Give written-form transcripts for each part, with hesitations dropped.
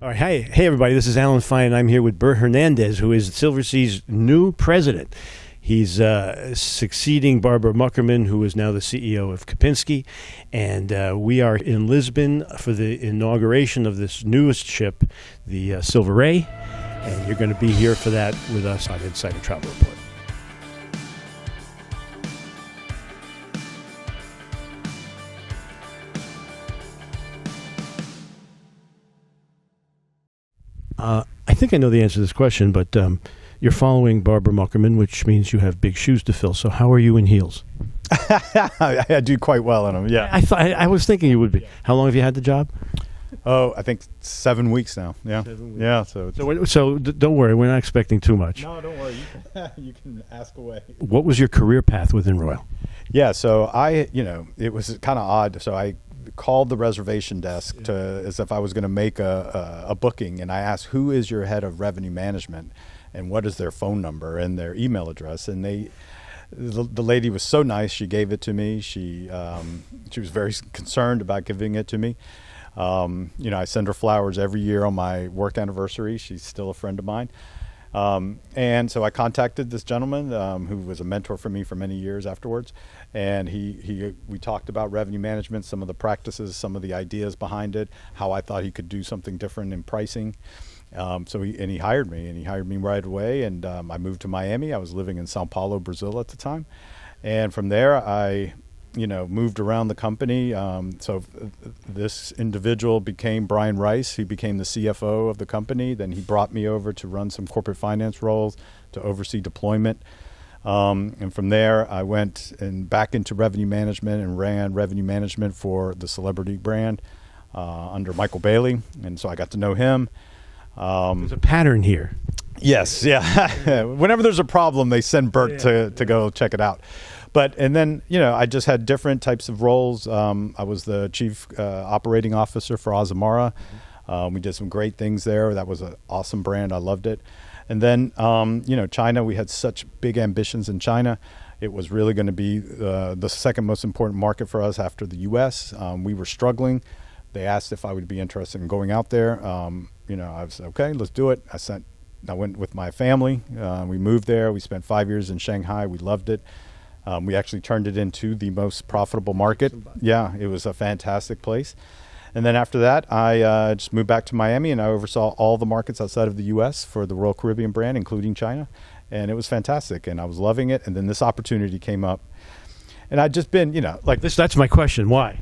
All right, hey everybody, this is Alan Fine, and I'm here with Bert Hernandez, who is Silversea's new president. He's succeeding Barbara Muckerman, who is now the CEO of Kapinski, and we are in Lisbon for the inauguration of this newest ship, the Silversea, and you're going to be here for that with us on Insider Travel Report. I think I know the answer to this question, but you're following Barbara Muckerman, which means you have big shoes to fill. So how are you in heels? I do quite well in them, yeah. I was thinking you would be. How long have you had the job? Oh, I think 7 weeks now, yeah. 7 weeks. Yeah, So don't worry, we're not expecting too much. No, don't worry. You can ask away. What was your career path within Royal? Yeah, so it was kind of odd. So I called the reservation desk as if I was going to make a booking, and I asked, who is your head of revenue management and what is their phone number and their email address? And the lady was so nice, she gave it to me. She was very concerned about giving it to me. I send her flowers every year on my work anniversary. She's still a friend of mine. And so I contacted this gentleman who was a mentor for me for many years afterwards, and we talked about revenue management, some of the practices, some of the ideas behind it, how I thought he could do something different in pricing. So he hired me, right away, and I moved to Miami. I was living in Sao Paulo, Brazil at the time, and from there I moved around the company. So this individual became Brian Rice. He became the CFO of the company. Then he brought me over to run some corporate finance roles, to oversee deployment. And from there, I went back into revenue management and ran revenue management for the Celebrity brand under Michael Bailey. And so I got to know him. There's a pattern here. Yes, yeah. Whenever there's a problem, they send Bert to go check it out. And then, I just had different types of roles. I was the chief operating officer for Azamara. We did some great things there. That was an awesome brand. I loved it. And then, China, we had such big ambitions in China. It was really going to be the second most important market for us after the U.S. We were struggling. They asked if I would be interested in going out there. I said, okay, let's do it. I went with my family. We moved there. We spent 5 years in Shanghai. We loved it. We actually turned it into the most profitable market. Yeah, it was a fantastic place. And then after that, I just moved back to Miami, and I oversaw all the markets outside of the U.S. for the Royal Caribbean brand, including China. And it was fantastic, and I was loving it. And then this opportunity came up. And I'd just been, That's my question. Why?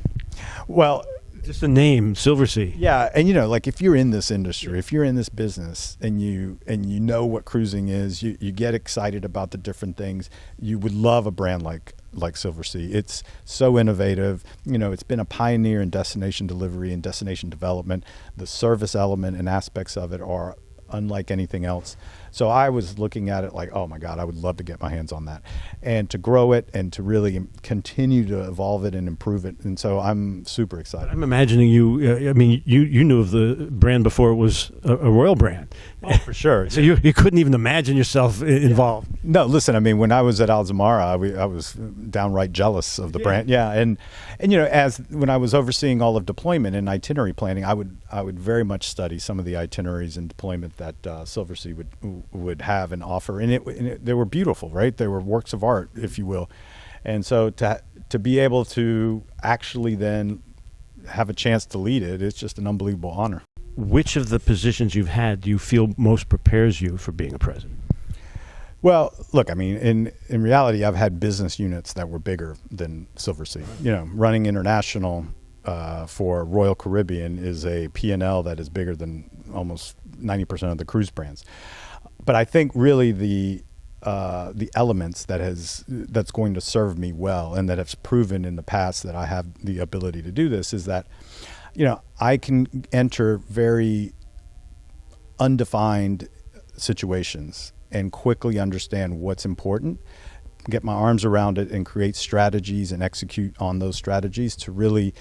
Well, just the name, Silversea. Yeah, and if you're in this industry, if you're in this business, and you know what cruising is, you get excited about the different things. You would love a brand like Silversea. It's so innovative. It's been a pioneer in destination delivery and destination development. The service element and aspects of it are unlike anything else. So I was looking at it like, oh my God, I would love to get my hands on that and to grow it and to really continue to evolve it and improve it. And so I'm super excited. I'm imagining you, you knew of the brand before it was a Royal brand. Oh, for sure. So you couldn't even imagine yourself involved. No, listen, when I was at Alzamara, I was downright jealous of the brand. Yeah. And when I was overseeing all of deployment and itinerary planning, I would very much study some of the itineraries and deployment that Silversea would have and offer, and they were beautiful, right? They were works of art, if you will. And so to be able to actually then have a chance to lead it, it's just an unbelievable honor. Which of the positions you've had do you feel most prepares you for being a president? Well, look, in reality, I've had business units that were bigger than Silversea. Running international for Royal Caribbean is a P&L that is bigger than almost 90% of the cruise brands. But I think really the elements that's going to serve me well and that has proven in the past that I have the ability to do this is that, I can enter very undefined situations and quickly understand what's important, get my arms around it and create strategies and execute on those strategies to really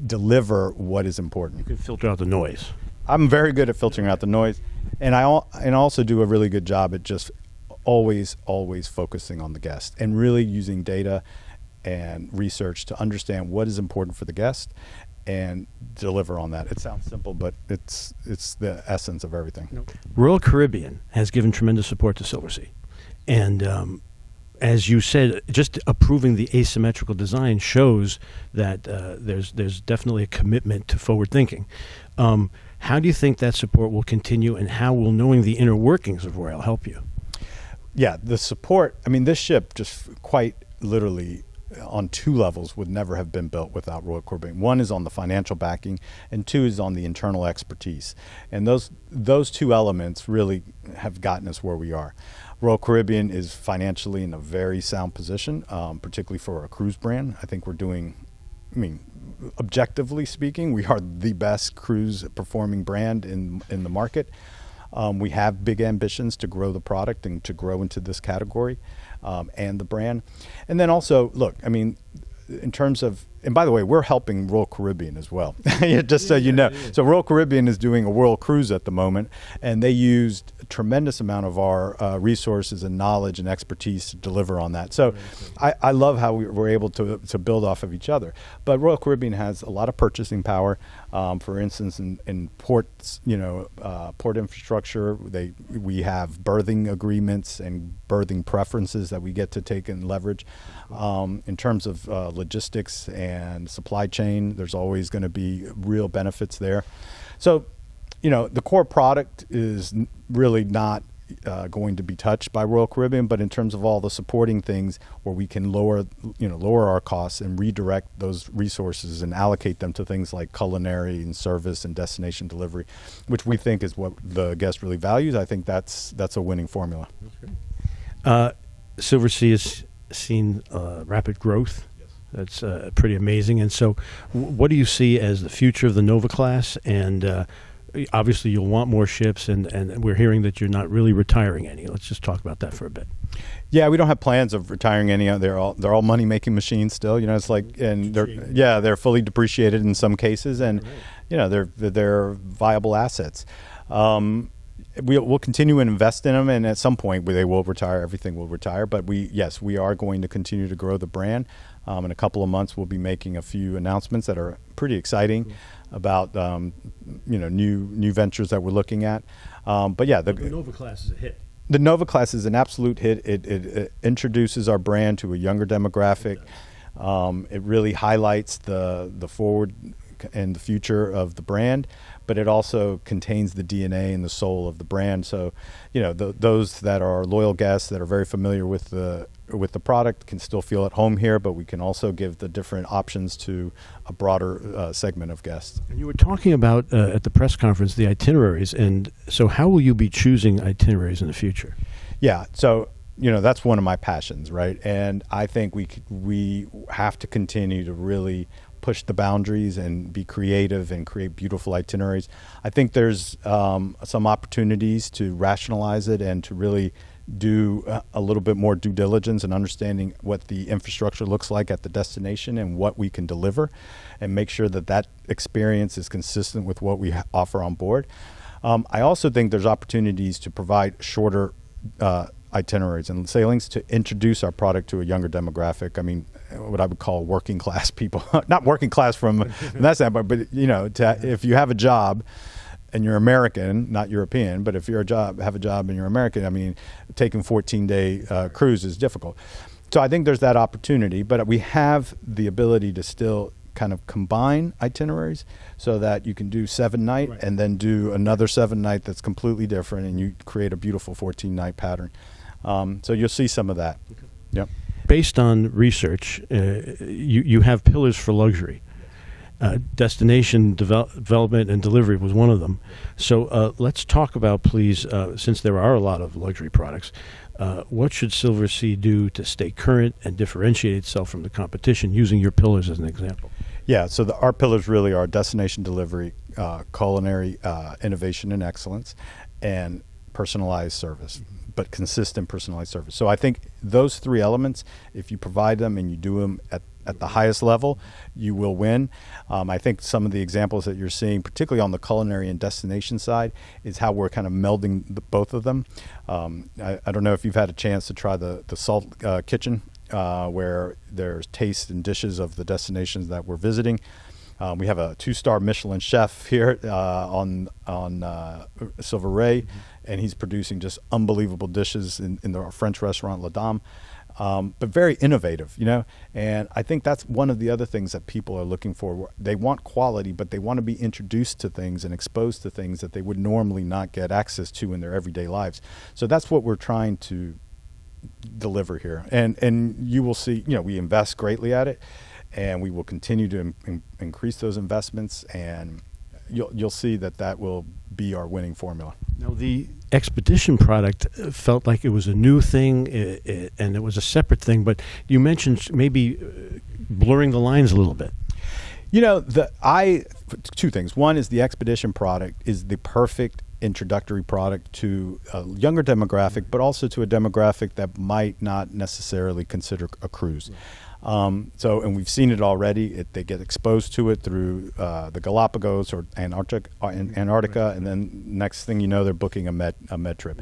deliver what is important. You can filter out the noise. I'm very good at filtering out the noise, and I also do a really good job at just always focusing on the guest and really using data and research to understand what is important for the guest and deliver on that. It sounds simple, but it's the essence of everything. Royal Caribbean has given tremendous support to Silversea. And as you said, just approving the asymmetrical design shows that there's definitely a commitment to forward thinking. How do you think that support will continue, and how will knowing the inner workings of Royal help you? Yeah, the support, I mean, this ship just quite literally on two levels would never have been built without Royal Caribbean. One is on the financial backing, and two is on the internal expertise. And those two elements really have gotten us where we are. Royal Caribbean is financially in a very sound position, particularly for a cruise brand. I think we're doing, objectively speaking, we are the best cruise performing brand in the market. We have big ambitions to grow the product and to grow into this category and the brand. And then also, look, in terms of, and by the way, we're helping Royal Caribbean as well, just so you know. Yeah. So Royal Caribbean is doing a world cruise at the moment, and they used a tremendous amount of our resources and knowledge and expertise to deliver on that. So I love how we're able to build off of each other. But Royal Caribbean has a lot of purchasing power. For instance, in ports, port infrastructure, we have berthing agreements and berthing preferences that we get to take and leverage. In terms of logistics and supply chain, there's always going to be real benefits there. So, the core product is really not going to be touched by Royal Caribbean, but in terms of all the supporting things where we can lower our costs and redirect those resources and allocate them to things like culinary and service and destination delivery, which we think is what the guest really values. I think that's a winning formula. Silversea has seen rapid growth. That's pretty amazing. And so what do you see as the future of the Nova class? And obviously you'll want more ships, and we're hearing that you're not really retiring any. Let's just talk about that for a bit. Yeah, we don't have plans of retiring any. They're all money making machines still. It's like, and they're fully depreciated in some cases, and they're viable assets. We'll continue to invest in them, and at some point they will retire. Everything will retire, but we are going to continue to grow the brand. In a couple of months, we'll be making a few announcements that are pretty exciting about new ventures that we're looking at. But the Nova class is a hit. The Nova class is an absolute hit. It introduces our brand to a younger demographic. It really highlights the forward and the future of the brand, but it also contains the DNA and the soul of the brand. So, those that are loyal guests that are very familiar with the product can still feel at home here, but we can also give the different options to a broader segment of guests. And you were talking about at the press conference the itineraries, and so how will you be choosing itineraries in the future? Yeah, so that's one of my passions, right? And I think we have to continue to really push the boundaries and be creative and create beautiful itineraries. I think there's some opportunities to rationalize it and to really do a little bit more due diligence and understanding what the infrastructure looks like at the destination and what we can deliver, and make sure that experience is consistent with what we offer on board. I also think there's opportunities to provide shorter itineraries and sailings to introduce our product to a younger demographic. What I would call working class people, not working class from that standpoint, but if you have a job and you're American, not European, but if you're have a job and you're American, taking 14-day cruise is difficult. So I think there's that opportunity, but we have the ability to still kind of combine itineraries so that you can do 7-night and then do another 7-night that's completely different, and you create a beautiful 14-night pattern. So you'll see some of that. Okay. Yep. Based on research, you have pillars for luxury. Destination development and delivery was one of them. So let's talk about, please, since there are a lot of luxury products, what should Silversea do to stay current and differentiate itself from the competition, using your pillars as an example? Yeah, so our pillars really are destination delivery, culinary innovation and excellence, and personalized service, but consistent personalized service. So I think those three elements, if you provide them and you do them at the highest level, you will win. I think some of the examples that you're seeing, particularly on the culinary and destination side, is how we're kind of melding both of them. I don't know if you've had a chance to try the salt kitchen, where there's taste and dishes of the destinations that we're visiting. We have a 2-star Michelin chef here on Silversea, and he's producing just unbelievable dishes in the French restaurant La Dame. But very innovative, and I think that's one of the other things that people are looking for. They want quality, but they want to be introduced to things and exposed to things that they would normally not get access to in their everyday lives. So that's what we're trying to deliver here. And you will see, we invest greatly at it, and we will continue to increase those investments, and you'll see that will be our winning formula. Now, the Expedition product felt like it was a new thing, and it was a separate thing, but you mentioned maybe blurring the lines a little bit. Two things. One is the Expedition product is the perfect introductory product to a younger demographic, but also to a demographic that might not necessarily consider a cruise. And we've seen it already. They get exposed to it through the Galapagos or Antarctica, and then next thing you know, they're booking a med trip.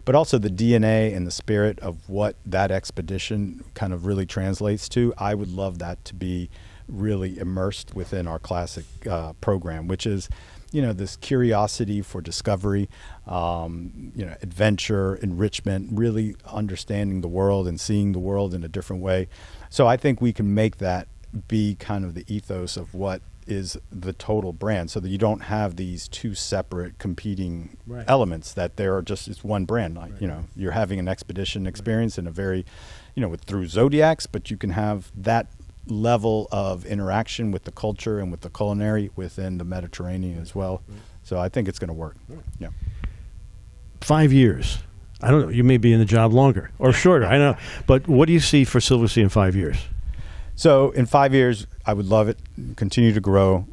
But also the DNA and the spirit of what that expedition kind of really translates to. I would love that to be really immersed within our classic program, which is, this curiosity for discovery, adventure, enrichment, really understanding the world and seeing the world in a different way. So I think we can make that be kind of the ethos of what is the total brand, so that you don't have these two separate competing elements, that it's one brand. You're having an expedition experience in a very, through Zodiacs, but you can have that level of interaction with the culture and with the culinary within the Mediterranean as well. So I think it's going to work. Yeah. 5 years. I don't know. You may be in the job longer or shorter. I don't know. But what do you see for Silversea in 5 years? So in 5 years, I would love it. Continue to grow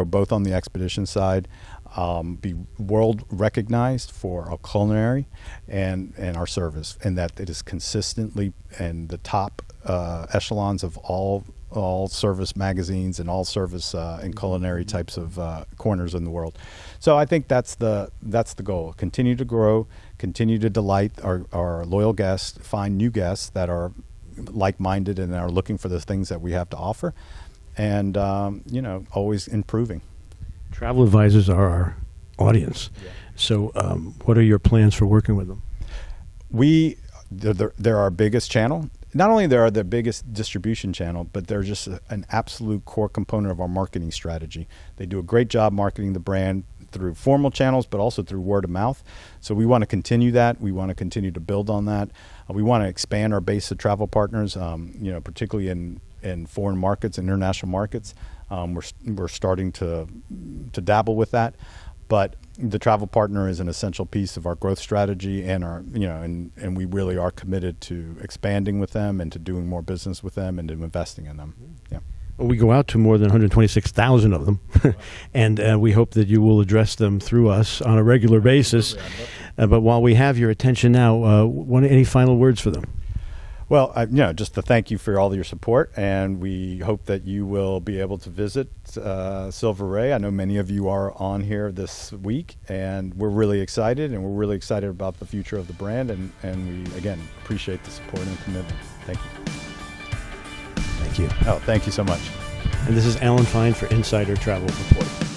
both on the expedition side, be world recognized for our culinary and our service, and that it is consistently in the top echelons of all service magazines and all service and culinary types of corners in the world. So I think that's the goal. Continue to grow, continue to delight our loyal guests, find new guests that are like-minded and are looking for the things that we have to offer, and always improving. Travel advisors are our audience. Yeah. So what are your plans for working with them? They're our biggest channel. Not only they are the biggest distribution channel, but they're just an absolute core component of our marketing strategy. They do a great job marketing the brand through formal channels, but also through word of mouth. So we want to continue that. We want to continue to build on that. We want to expand our base of travel partners, particularly in foreign markets, international markets. We're starting to dabble with that. But the travel partner is an essential piece of our growth strategy, and and we really are committed to expanding with them and to doing more business with them and to investing in them. Yeah. Well, we go out to more than 126,000 of them, and we hope that you will address them through us on a regular basis. But while we have your attention now, any final words for them? Well, just to thank you for all your support, and we hope that you will be able to visit Silversea. I know many of you are on here this week, and we're really excited, about the future of the brand, and we, again, appreciate the support and commitment. Thank you. Thank you. Oh, thank you so much. And this is Alan Fine for Insider Travel Report.